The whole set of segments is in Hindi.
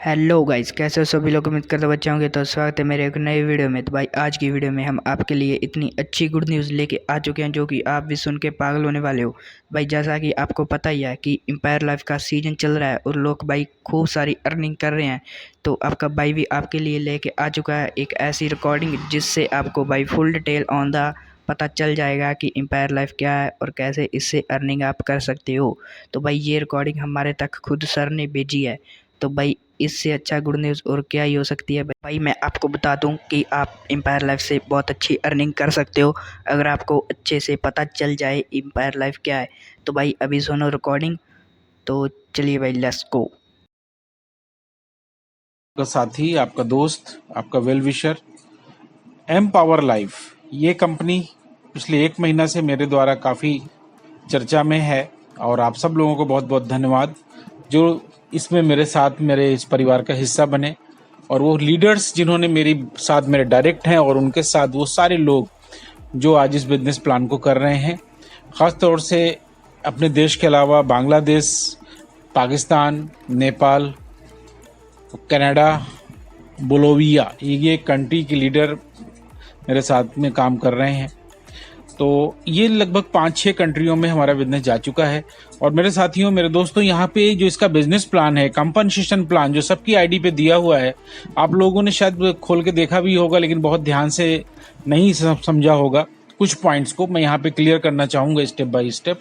हेलो गाइस, कैसे हो सभी लोग। उम्मीद करते बच्चे होंगे। तो स्वागत है मेरे एक नई वीडियो में। तो भाई आज की वीडियो में हम आपके लिए इतनी अच्छी गुड न्यूज़ लेके आ चुके हैं जो कि आप भी सुन के पागल होने वाले हो। भाई जैसा कि आपको पता ही है कि एम्पायर लाइफ का सीजन चल रहा है और लोग भाई खूब सारी अर्निंग कर रहे हैं। तो आपका भाई भी आपके लिए लेके आ चुका है एक ऐसी रिकॉर्डिंग जिससे आपको भाई फुल डिटेल ऑन द पता चल जाएगा कि एम्पायर लाइफ क्या है और कैसे इससे अर्निंग आप कर सकते हो। तो भाई ये रिकॉर्डिंग हमारे तक खुद सर ने भेजी है। तो भाई इससे अच्छा गुड न्यूज़ और क्या ही हो सकती है। भाई मैं आपको बता दूं कि आप एम्पायर लाइफ से बहुत अच्छी अर्निंग कर सकते हो अगर आपको अच्छे से पता चल जाए एम्पायर लाइफ क्या है। तो भाई अभी सुनो रिकॉर्डिंग। तो चलिए भाई, लेट्स गो। आपका साथी, आपका दोस्त, आपका well wisher empower life, ये कंपनी पिछले 1 महीना से मेरे द्वारा काफ़ी चर्चा में है और आप सब लोगों को बहुत बहुत धन्यवाद जो इसमें मेरे साथ मेरे इस परिवार का हिस्सा बने, और वो लीडर्स जिन्होंने मेरी साथ मेरे डायरेक्ट हैं और उनके साथ वो सारे लोग जो आज इस बिजनेस प्लान को कर रहे हैं। ख़ास तौर से अपने देश के अलावा बांग्लादेश, पाकिस्तान, नेपाल, कनाडा, बोलोविया, ये कंट्री के लीडर मेरे साथ में काम कर रहे हैं। तो ये लगभग 5-6 कंट्रियों में हमारा बिजनेस जा चुका है। और मेरे साथियों, मेरे दोस्तों, यहाँ पे जो इसका बिजनेस प्लान है, कंपनसेशन प्लान, जो सबकी आईडी पे दिया हुआ है, आप लोगों ने शायद खोल के देखा भी होगा लेकिन बहुत ध्यान से नहीं समझा होगा। कुछ पॉइंट्स को मैं यहाँ पे क्लियर करना चाहूँगा स्टेप बाय स्टेप,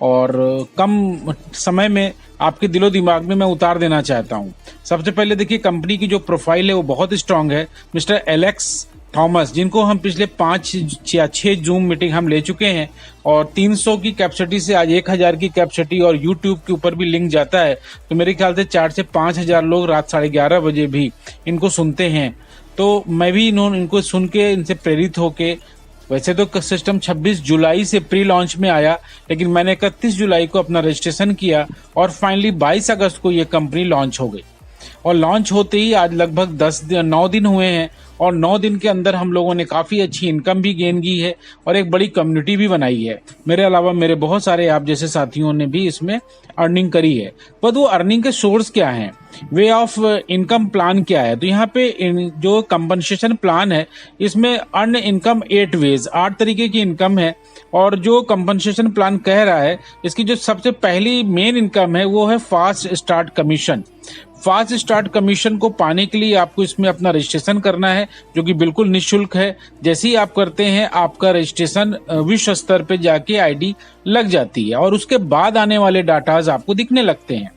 और कम समय में आपके दिलो दिमाग में मैं उतार देना चाहता हूँ। सबसे पहले देखिए, कंपनी की जो प्रोफाइल है वो बहुत स्ट्रांग है। मिस्टर एलेक्स थॉमस, जिनको हम पिछले 5 या 6 जूम मीटिंग हम ले चुके हैं, और 300 की कैपेसिटी से आज 1000 की कैपेसिटी, और यूट्यूब के ऊपर भी लिंक जाता है। तो मेरे ख्याल से 4 से 5 हजार लोग रात 11:30 बजे भी इनको सुनते हैं। तो मैं भी इनको सुन के, इनसे प्रेरित होके, वैसे तो सिस्टम 26 जुलाई से प्री लॉन्च में आया, लेकिन मैंने 31 जुलाई को अपना रजिस्ट्रेशन किया और फाइनली 22 अगस्त को ये कंपनी लॉन्च हो गई। और लॉन्च होते ही आज लगभग 9 दिन हुए हैं, और 9 दिन के अंदर हम लोगों ने काफ़ी अच्छी इनकम भी गेन की है और एक बड़ी कम्युनिटी भी बनाई है। मेरे अलावा मेरे बहुत सारे आप जैसे साथियों ने भी इसमें अर्निंग करी है। पर वो अर्निंग के सोर्स क्या हैं, वे ऑफ इनकम प्लान क्या है? तो यहाँ पे जो कंपनसेशन प्लान है, इसमें अर्न इनकम 8 वेज, 8 तरीके की इनकम है। और जो कंपनसेशन प्लान कह रहा है, इसकी जो सबसे पहली मेन इनकम है वो है fast start commission. Fast start commission को पाने के लिए आपको इसमें अपना रजिस्ट्रेशन करना है, जो कि बिल्कुल निःशुल्क है। जैसे ही आप करते हैं, आपका रजिस्ट्रेशन विश्व स्तर पे जाके आईडी लग जाती है, और उसके बाद आने वाले डाटाज आपको दिखने लगते हैं।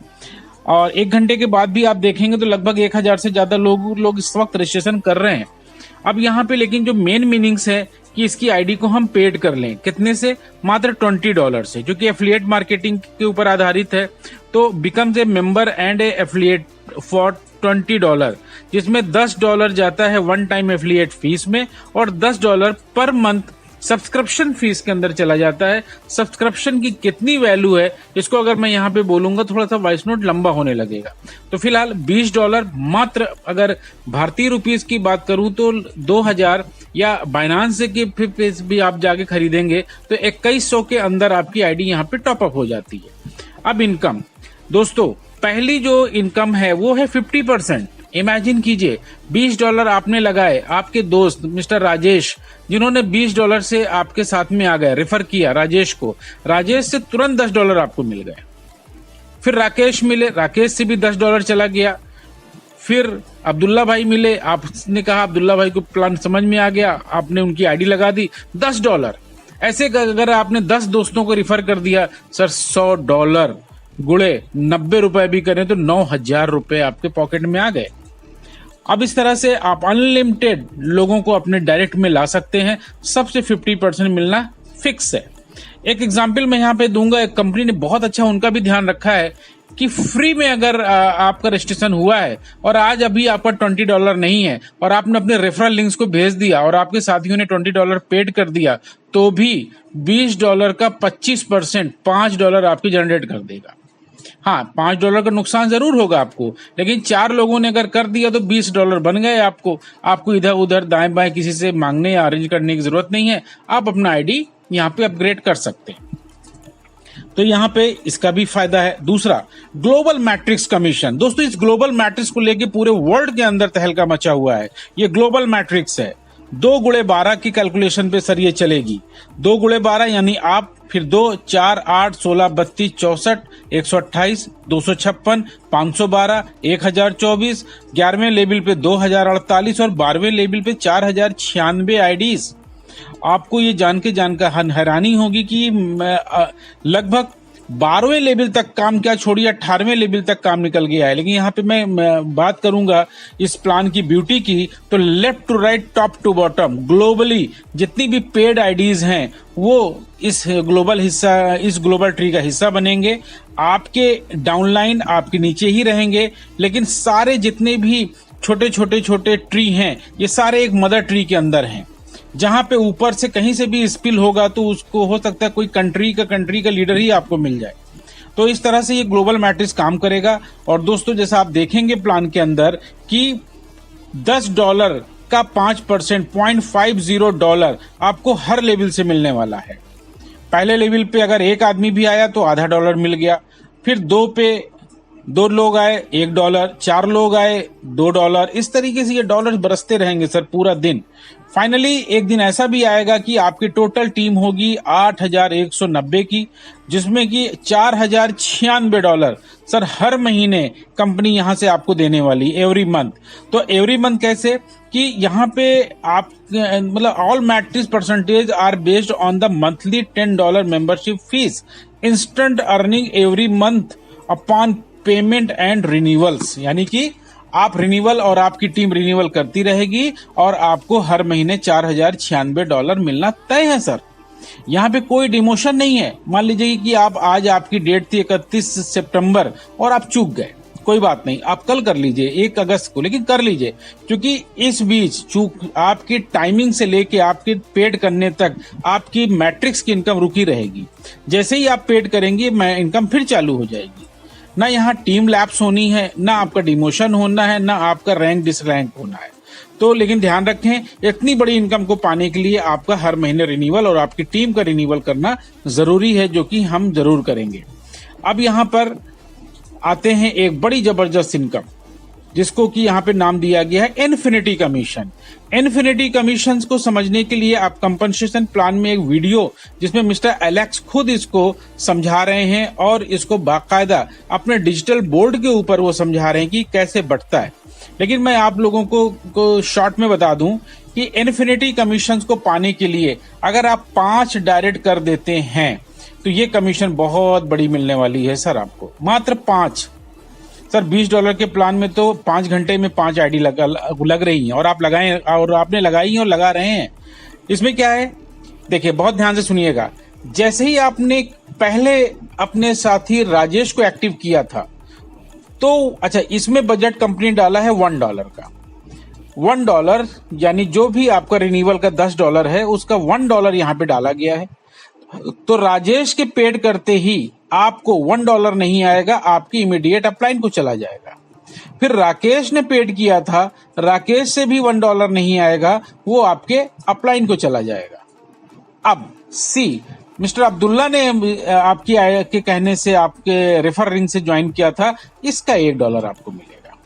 और 1 घंटे के बाद भी आप देखेंगे तो लगभग 1000 से ज्यादा लोग इस वक्त रजिस्ट्रेशन कर रहे हैं। अब यहाँ पे लेकिन जो मेन मीनिंग्स है कि इसकी आईडी को हम पेड कर लें। कितने से? मात्र $20 से, जो कि एफिलिएट मार्केटिंग के ऊपर आधारित है। तो becomes a member and A affiliate for $20, जिसमें $10 जाता है वन टाइम एफिलिएट फीस में, और $10 पर मंथ सब्सक्रिप्शन फीस के अंदर चला जाता है। सब्सक्रिप्शन की कितनी वैल्यू है, इसको अगर मैं यहाँ पे बोलूंगा थोड़ा सा वॉइस नोट लंबा होने लगेगा। तो फिलहाल $20 मात्र। अगर भारतीय रुपीस की बात करूं तो 2000, या बाइनांस की भी आप जाके खरीदेंगे तो 2100 के अंदर आपकी आईडी यहाँ पे टॉपअप हो जाती है। अब इनकम, दोस्तों, पहली जो इनकम है वो है 50%। इमेजिन कीजिए, $20 आपने लगाए, आपके दोस्त मिस्टर राजेश, जिन्होंने $20 से आपके साथ में आ गए, रेफर किया राजेश को, राजेश से तुरंत $10 आपको मिल गए। फिर राकेश मिले, राकेश से भी $10 चला गया। फिर अब्दुल्ला भाई मिले, आपने कहा अब्दुल्ला भाई को प्लान समझ में आ गया, आपने उनकी आईडी लगा दी, $10। ऐसे अगर आपने 10 दोस्तों को रिफर कर दिया, सर $100 गुणे 90 रुपए भी करें तो 9000 रुपए आपके पॉकेट में आ गए। अब इस तरह से आप अनलिमिटेड लोगों को अपने डायरेक्ट में ला सकते हैं। सबसे 50% मिलना फिक्स है। एक एग्जांपल मैं यहाँ पे दूंगा। एक कंपनी ने बहुत अच्छा उनका भी ध्यान रखा है कि फ्री में अगर आपका रजिस्ट्रेशन हुआ है और आज अभी आपका $20 नहीं है, और आपने अपने रेफरल लिंक्स को भेज दिया और आपके साथियों ने $20 पेड कर दिया, तो भी $20 का 25% $5 आपके जनरेट कर देगा। हाँ, $5 का नुकसान जरूर होगा आपको, लेकिन 4 लोगों ने अगर कर दिया तो $20 बन गए आपको इधर उधर दाएं बाएं किसी से मांगने या अरेंज करने की जरूरत नहीं है। आप अपना आईडी यहाँ पे अपग्रेड कर सकते हैं। तो यहाँ पे इसका भी फायदा है। दूसरा, ग्लोबल मैट्रिक्स कमीशन। दोस्तों, इस ग्लोबल मैट्रिक्स को लेके पूरे वर्ल्ड के अंदर तहलका मचा हुआ है। ये ग्लोबल मैट्रिक्स है। 2 × 12 की कैलकुलेशन पे सर ये चलेगी। 2 × 12 यानी आप फिर 2, 4, 8, 16, 32, 64, 128, 256, 512, 1024, 11वें लेवल पे 2048 और 12वें लेवल पे 4096 आईडीज। आपको ये जान के हैरानी होगी कि लगभग 12वें लेवल तक काम, क्या छोड़िए 18वें लेवल तक काम निकल गया है। लेकिन यहाँ पे मैं बात करूंगा इस प्लान की ब्यूटी की, तो left to right, top to bottom, globally जितनी भी पेड आईडीज हैं वो इस ग्लोबल ट्री का हिस्सा बनेंगे। आपके डाउनलाइन आपके नीचे ही रहेंगे, लेकिन सारे जितने भी छोटे ट्री हैं ये सारे एक मदर ट्री के अंदर हैं। जहां पे ऊपर से कहीं से भी स्पिल होगा तो उसको हो सकता है कोई कंट्री का लीडर ही आपको मिल जाए। तो इस तरह से ये ग्लोबल मैट्रिक्स काम करेगा। और दोस्तों, जैसा आप देखेंगे प्लान के अंदर कि $10 का 5% $0.50 आपको हर लेवल से मिलने वाला है। पहले लेवल पे अगर एक आदमी भी आया तो आधा डॉलर मिल गया, फिर 2 पे 2 लोग आए $1, 4 लोग आए $2। इस तरीके से ये डॉलर बरसते रहेंगे सर पूरा दिन। फाइनली एक दिन ऐसा भी आएगा कि आपकी टोटल टीम होगी 8190 की, जिसमें कि $4096 सर हर महीने कंपनी यहां से आपको देने वाली, एवरी मंथ। तो एवरी मंथ कैसे कि यहाँ पे आप मतलब all matrix percentage are based on the monthly $10 membership fees, instant earning every month upon payment and renewals. यानी कि आप रिन्यूअल और आपकी टीम रिन्यूअल करती रहेगी और आपको हर महीने $4096 मिलना तय है सर। यहाँ पे कोई डिमोशन नहीं है। मान लीजिए कि आज आपकी डेट थी 31 सितंबर और आप चूक गए, कोई बात नहीं, आप कल कर लीजिए 1 अगस्त को, लेकिन कर लीजिए, क्योंकि इस बीच चूक आपकी टाइमिंग से लेके आपके पेड करने तक आपकी मैट्रिक्स की इनकम रुकी रहेगी। जैसे ही आप पेड करेंगे इनकम फिर चालू हो जाएगी। ना यहाँ टीम लैप्स होनी है, ना आपका डिमोशन होना है, ना आपका रैंक डिसरैंक होना है। तो लेकिन ध्यान रखें, इतनी बड़ी इनकम को पाने के लिए आपका हर महीने रिन्यूअल और आपकी टीम का रिन्यूअल करना जरूरी है, जो कि हम जरूर करेंगे। अब यहाँ पर आते हैं एक बड़ी जबरदस्त इनकम, जिसको कि यहाँ पे नाम दिया गया है इन्फिनिटी कमीशन। इन्फिनिटी कमीशन को समझने के लिए आप कंपनसेशन प्लान में एक वीडियो, जिसमें मिस्टर एलेक्स खुद इसको समझा रहे हैं और इसको बाकायदा अपने डिजिटल बोर्ड के ऊपर वो समझा रहे हैं कि कैसे बढ़ता है। लेकिन मैं आप लोगों को शॉर्ट में बता दूं कि इन्फिनिटी कमीशन को पाने के लिए अगर आप 5 डायरेक्ट कर देते हैं तो ये कमीशन बहुत बड़ी मिलने वाली है सर आपको, मात्र 5। सर $20 के प्लान में तो 5 घंटे में 5 आईडी लग रही हैं और आपने लगाई हैं और लगा रहे हैं। इसमें क्या है, देखिए बहुत ध्यान से सुनिएगा। जैसे ही आपने पहले अपने साथी राजेश को एक्टिव किया था, तो अच्छा, इसमें बजट कंपनी डाला है $1 का। $1 यानी जो भी आपका रिन्यूअल का $10 है, उसका $1 यहाँ पे डाला गया है। तो राजेश के पेड करते ही आपको $1 नहीं आएगा, आपकी इमीडिएट अपलाइन को चला जाएगा। फिर राकेश ने पेड किया था, राकेश से भी $1 नहीं आएगा, वो आपके अपलाइन को चला जाएगा। अब सी, मिस्टर अब्दुल्ला ने आपके कहने से, आपके रेफर लिंक से ज्वाइन किया था, इसका $1 आपको मिलेगा।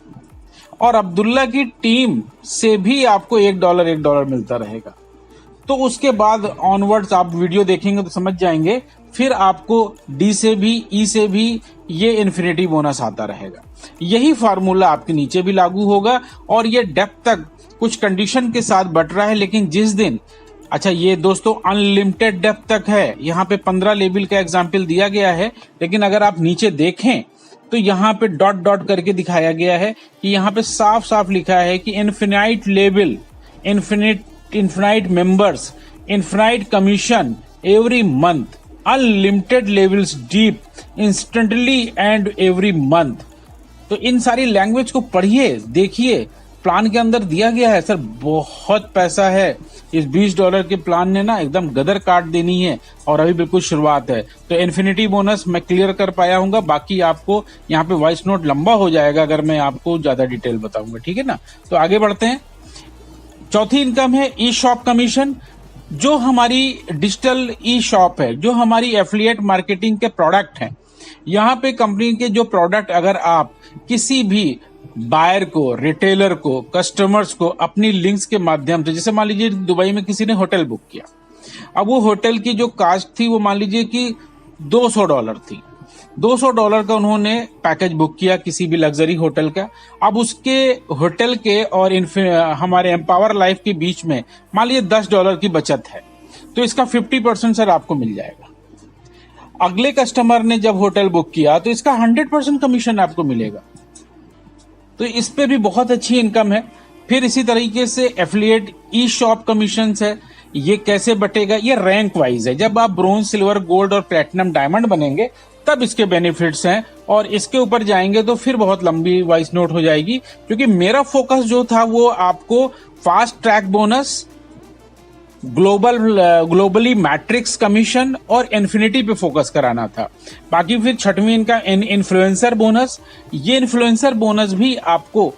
और अब्दुल्ला की टीम से भी आपको $1 मिलता रहेगा। तो उसके बाद ऑनवर्ड्स आप वीडियो देखेंगे तो समझ जाएंगे, फिर आपको डी से भी, ई से भी ये इन्फिनिटी बोनस आता रहेगा। यही फार्मूला आपके नीचे भी लागू होगा और ये डेप्थ तक कुछ कंडीशन के साथ बढ़ रहा है। लेकिन जिस दिन, अच्छा ये दोस्तों अनलिमिटेड डेप्थ तक है, यहाँ पे 15 लेवल का एग्जाम्पल दिया गया है, लेकिन अगर आप नीचे देखें तो यहाँ पे डॉट डॉट करके दिखाया गया है कि यहाँ पे साफ साफ लिखा है कि infinite level, infinite members, infinite commission every month, unlimited levels deep instantly and every month. तो इन सारी लैंग्वेज को पढ़िए, देखिए, प्लान के अंदर दिया गया है सर। बहुत पैसा है इस $20 के प्लान ने ना, एकदम गदर काट देनी है और अभी बिल्कुल शुरुआत है। तो इन्फिनिटी बोनस मैं क्लियर कर पाया हूँ, बाकी आपको यहाँ पे वॉइस नोट लंबा हो जाएगा अगर मैं आपको ज्यादा डिटेल बताऊंगा, ठीक है ना। तो आगे बढ़ते हैं। चौथी इनकम है ई शॉप कमीशन। जो हमारी डिजिटल ई शॉप है, जो हमारी एफिलिएट मार्केटिंग के प्रोडक्ट हैं, यहाँ पे कंपनी के जो प्रोडक्ट अगर आप किसी भी बायर को, रिटेलर को, कस्टमर्स को अपनी लिंक्स के माध्यम से, जैसे मान लीजिए दुबई में किसी ने होटल बुक किया, अब वो होटल की जो कास्ट थी वो मान लीजिए कि $200 थी, $200 का उन्होंने पैकेज बुक किया किसी भी लग्जरी होटल का। अब उसके होटल के और हमारे एम्पावर लाइफ के बीच में मान लीजिए $10 की बचत है, तो इसका 50% सर आपको मिल जाएगा। अगले कस्टमर ने जब होटल बुक किया तो इसका 100% कमीशन आपको मिलेगा। तो इस पे भी बहुत अच्छी इनकम है। फिर इसी तरीके से एफिलिएट ई शॉप कमीशन है, ये कैसे बटेगा, ये रैंक वाइज है। जब आप ब्रोंज, सिल्वर, गोल्ड और प्लेटिनम, डायमंड बनेंगे तब इसके बेनिफिट्स हैं, और इसके ऊपर जाएंगे तो फिर बहुत लंबी वॉइस नोट हो जाएगी, क्योंकि मेरा फोकस जो था वो आपको fast track bonus, globally matrix commission और इन्फिनिटी पे फोकस कराना था। बाकी फिर छठवीं इनका इन्फ्लुएंसर बोनस, ये इन्फ्लुएंसर बोनस भी आपको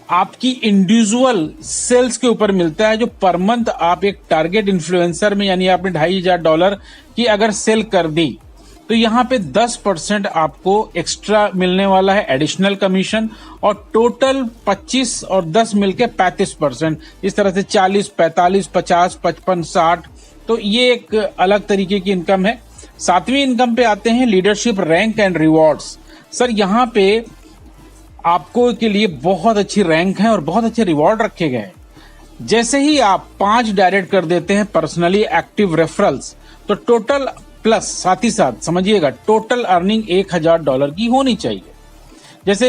आपकी इंडिविजुअल सेल्स के ऊपर मिलता है, जो पर मंथ आप एक टारगेट इन्फ्लुएंसर में, यानी आपने $2,500 की अगर सेल कर दी तो यहाँ पे 10% आपको एक्स्ट्रा मिलने वाला है एडिशनल कमीशन, और टोटल 25 और 10 मिलके 35%, इस तरह से 40, 45, 50, 55, 60। तो ये एक अलग तरीके की इनकम है। सातवीं इनकम पे आते हैं, leadership rank and rewards. Sir यहाँ पे आपको के लिए बहुत अच्छी रैंक है और बहुत अच्छे रिवॉर्ड रखे गए हैं। जैसे ही आप 5 डायरेक्ट कर देते हैं पर्सनली एक्टिव रेफरल्स, तो टोटल प्लस साथ ही साथ समझिएगा टोटल अर्निंग $1,000 की होनी चाहिए। जैसे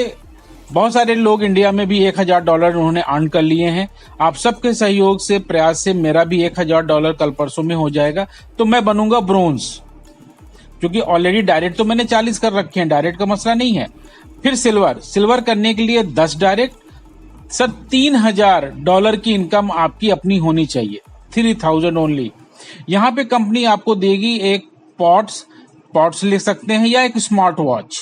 बहुत सारे लोग इंडिया में भी $1,000 उन्होंने अर्न कर लिए हैं। आप सबके सहयोग से, प्रयास से मेरा भी $1,000 कल परसों में हो जाएगा, तो मैं बनूंगा ब्रोंज, क्योंकि ऑलरेडी डायरेक्ट तो मैंने 40 कर रखे हैं, डायरेक्ट का मसला नहीं है। फिर सिल्वर करने के लिए 10 डायरेक्ट, सर $3,000 की इनकम आपकी अपनी होनी चाहिए, 3,000 ओनली। यहाँ पे कंपनी आपको देगी एक पॉट्स लिख सकते हैं, या एक स्मार्ट वॉच।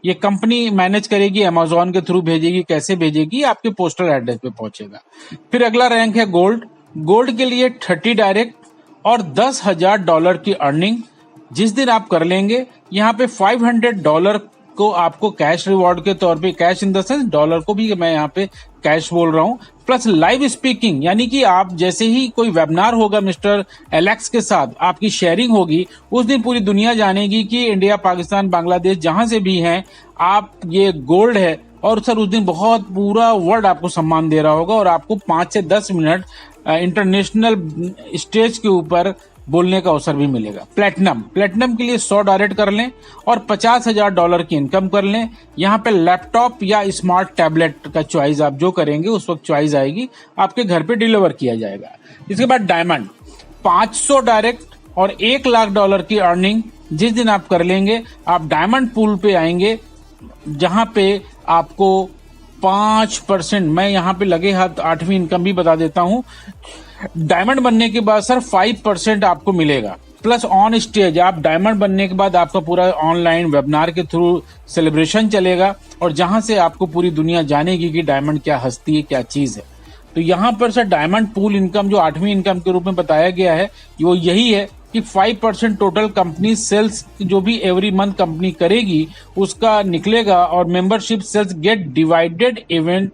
ये कंपनी मैनेज करेगी, अमेजोन के थ्रू भेजेगी, कैसे भेजेगी आपके पोस्टल एड्रेस पे पहुंचेगा। फिर अगला रैंक है गोल्ड के लिए 30 डायरेक्ट और $10,000 की अर्निंग जिस दिन आप कर लेंगे। यहाँ पे $500 को आपको कैश रिवॉर्ड के तौर पे, cash in the sense dollar को भी मैं यहाँ पे कैश बोल रहा हूँ, प्लस लाइव स्पीकिंग, यानी कि आप जैसे ही कोई वेबिनार होगा मिस्टर एलेक्स के साथ, आपकी शेयरिंग होगी, उस दिन पूरी दुनिया जानेगी कि इंडिया, पाकिस्तान, बांग्लादेश जहां से भी हैं आप, ये गोल्ड है। और सर उस दिन बहुत पूरा वर्ल्ड आपको सम्मान दे रहा होगा, और आपको 5 से 10 मिनट इंटरनेशनल स्टेज के ऊपर बोलने का अवसर भी मिलेगा। प्लेटिनम के लिए 100 डायरेक्ट कर लें और $50,000 की इनकम कर लें। यहाँ पे लैपटॉप या स्मार्ट टैबलेट का चॉइस आप जो करेंगे उस वक्त चॉइस आएगी, आपके घर पे डिलीवर किया जाएगा। इसके बाद डायमंड 500 डायरेक्ट और $1,00,000 की अर्निंग जिस दिन आप कर लेंगे, आप डायमंड पूल पे आएंगे, जहां पे आपको 5%, मैं यहाँ पे लगे हाथ 8वीं इनकम भी बता देता हूं। डायमंड बनने के बाद सर 5% आपको मिलेगा, प्लस ऑन स्टेज आप डायमंड बनने के बाद आपका पूरा ऑनलाइन वेबिनार के थ्रू सेलिब्रेशन चलेगा, और जहां से आपको पूरी दुनिया जानेगी कि डायमंड क्या हस्ती है, क्या चीज है। तो यहाँ पर सर डायमंड पूल इनकम जो 8वीं इनकम के रूप में बताया गया है, वो यही है कि 5% टोटल कंपनी सेल्स जो भी एवरी मंथ कंपनी करेगी उसका निकलेगा, और membership sales get divided event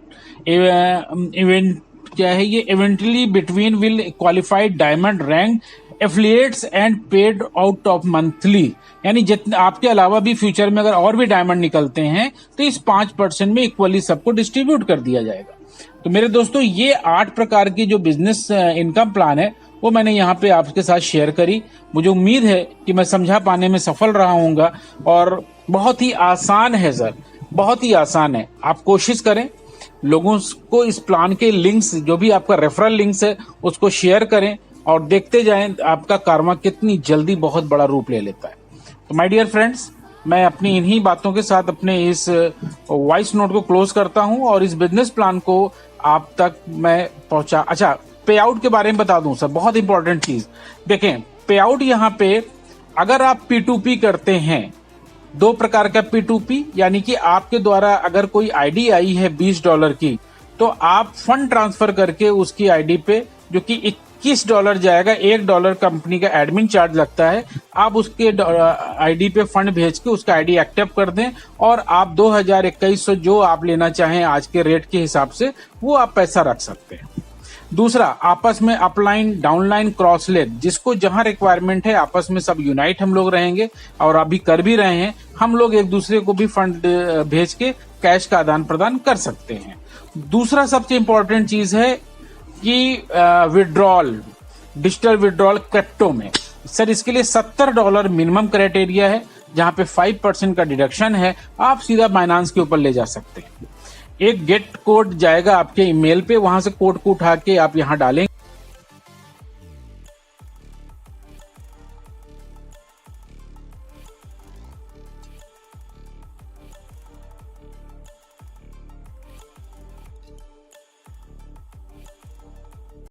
क्या है ये, evenly between will qualified diamond rank affiliates and paid out of monthly, यानी जितने आपके अलावा भी फ्यूचर में अगर और भी डायमंड निकलते हैं तो इस 5% में इक्वली सबको डिस्ट्रीब्यूट कर दिया जाएगा। तो मेरे दोस्तों, ये 8 प्रकार की जो बिजनेस इनकम प्लान है वो मैंने यहाँ पे आपके साथ शेयर करी। मुझे उम्मीद है कि मैं समझा पाने में सफल रहा हूँगा, और बहुत ही आसान है सर, बहुत ही आसान है। आप कोशिश करें, लोगों को इस प्लान के लिंक्स, जो भी आपका रेफरल लिंक्स है उसको शेयर करें, और देखते जाएं आपका कारमा कितनी जल्दी बहुत बड़ा रूप ले लेता है। तो माय डियर फ्रेंड्स, मैं अपनी इन्हीं बातों के साथ अपने इस वॉइस नोट को क्लोज करता हूं, और इस बिजनेस प्लान को आप तक मैं पहुंचा। अच्छा, पे आउट के बारे में बता दूं सर, बहुत इंपॉर्टेंट चीज देखें। पे आउट यहाँ पे अगर आप P2P करते हैं, 2 प्रकार का P2P, यानी कि आपके द्वारा अगर कोई आईडी आई है $20 की, तो आप फंड ट्रांसफर करके उसकी आईडी पे, जो कि $21 जाएगा। $1 कंपनी का एडमिन चार्ज लगता है। आप उसके आईडी पे फंड भेज के उसका आईडी एक्टिव कर दें और आप 2000-2100 जो आप लेना चाहें आज के रेट के हिसाब से वो आप पैसा रख सकते हैं। दूसरा, आपस में अपलाइन डाउनलाइन क्रॉस लेग, जिसको जहां रिक्वायरमेंट है आपस में सब यूनाइट हम लोग रहेंगे और अभी कर भी रहे हैं। हम लोग एक दूसरे को भी फंड भेज के कैश का आदान प्रदान कर सकते हैं। दूसरा सबसे इंपॉर्टेंट चीज है कि विड्रॉल, डिजिटल विड्रॉल क्रिप्टो में। सर इसके लिए $70 मिनिमम क्राइटेरिया है, जहां पे 5% का डिडक्शन है। आप सीधा बाइनांस के ऊपर ले जा सकते हैं। एक गेट कोड जाएगा आपके ईमेल पे, वहां से कोड को उठा के आप यहां डालेंगे।